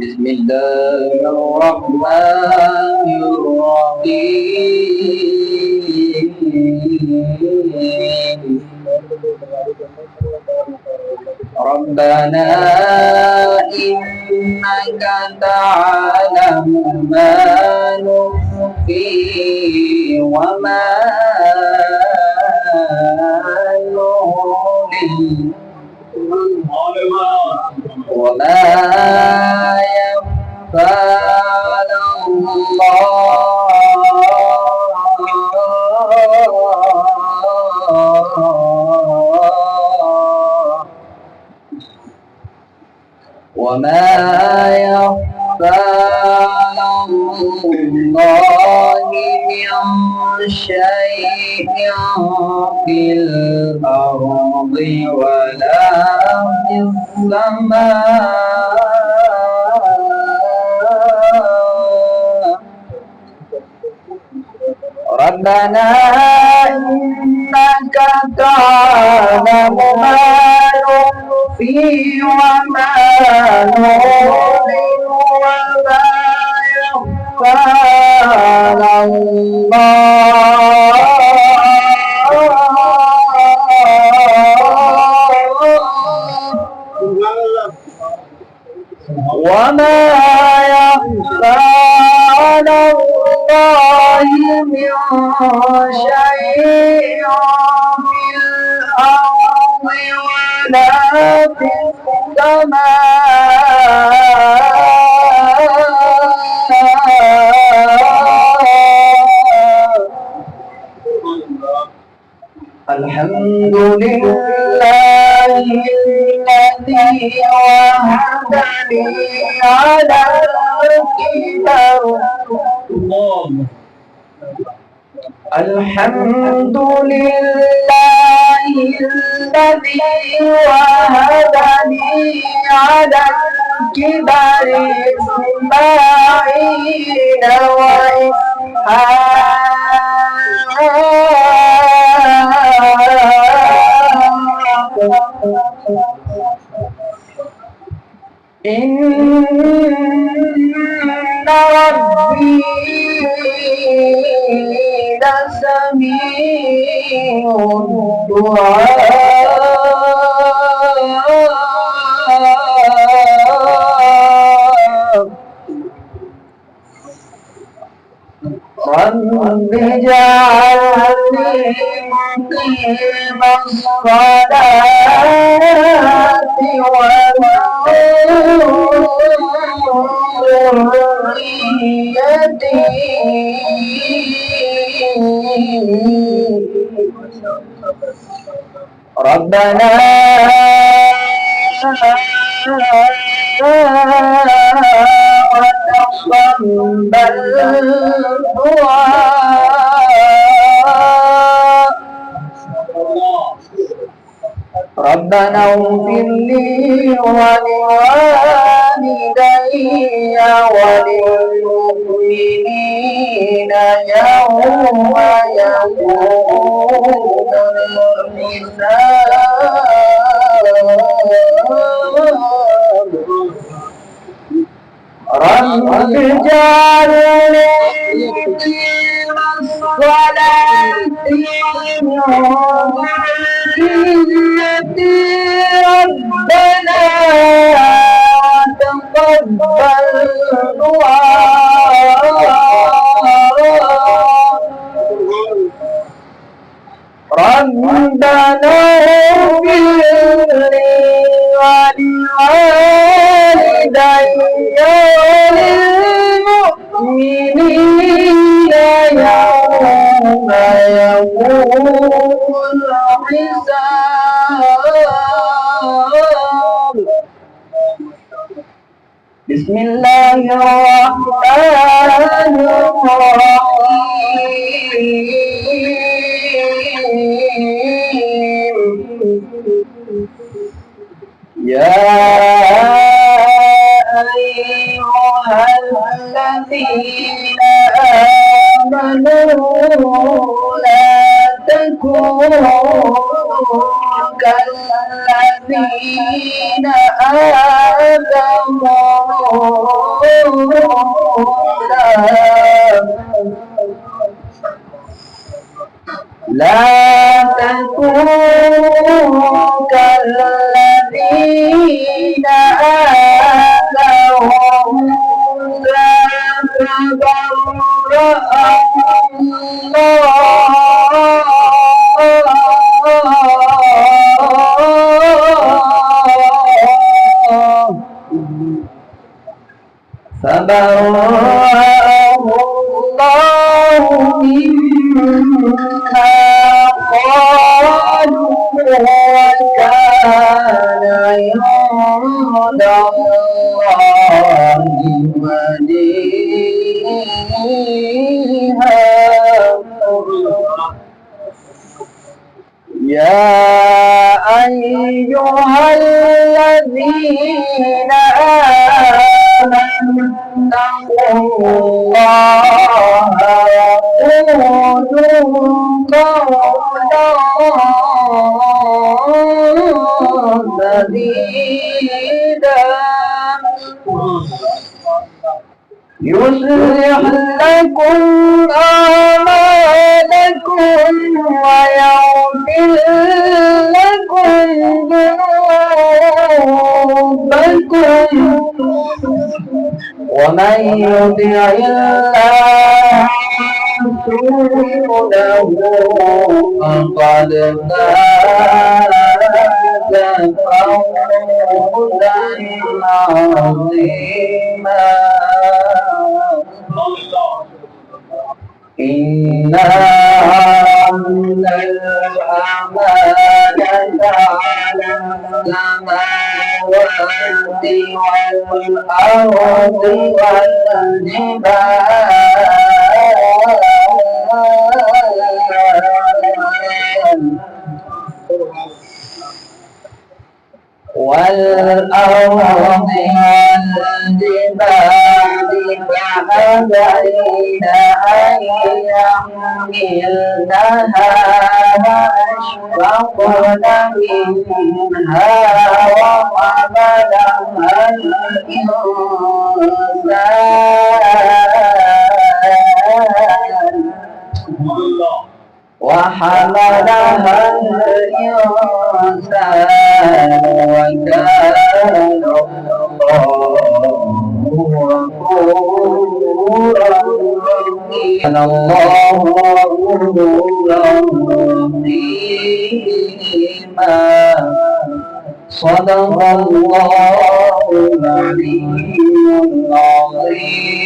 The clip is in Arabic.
بسم الله الرحمن الرحيم ربنا إنك تعلم ما نخفي وما نعلن وما يخفى على الله وما يخفى على الله من شيء في الأرض ولا في السماء ربنا إنك تعلم ما نخفي وما نعلن وما يخفى على الله وما يخفى على الله من شيء في الأرض ولا في السماء الحمد لله الذي وهبني على الكبر الحمد لله الذي وهبني على الكبر إسماعيل إن ربي لسميع الدعاء رب اجعلني مقيم الصلاة ومن ذريتي ربنا وتقبل دعاء ربنا اغفر لي ولوالدي وللمؤمنين يوم يقوم الحساب رب اجعلني مقيم الصلاة وذريتي ربنا تقبل دعاء ربنا اغفر لي ولوالدي وللمؤمنين يوم يقوم الحساب بسم الله الرحمن الرحيم يا أيها الذين آمنوا لا تكونوا كالذين آذوا ولا تكونوا كالذين آذوا موسى فبرأه الله مما قالوا وكان عند الله وجيها. يا أيها الذين آمنوا اتقوا الله وقولوا قولا سديدا يصلح لكم أعمالكم ويغفر لكم ذنوبكم ومن يطع الله ورسوله فقد فاز فوزا عظيما. إنا عرضنا الأمانة على السماوات والأرض والجبال فأبين أن يحملنها وأشفقن منها وحملها الإنسان وكان الله غفورا رحيما. صدق الله العلي العظيم.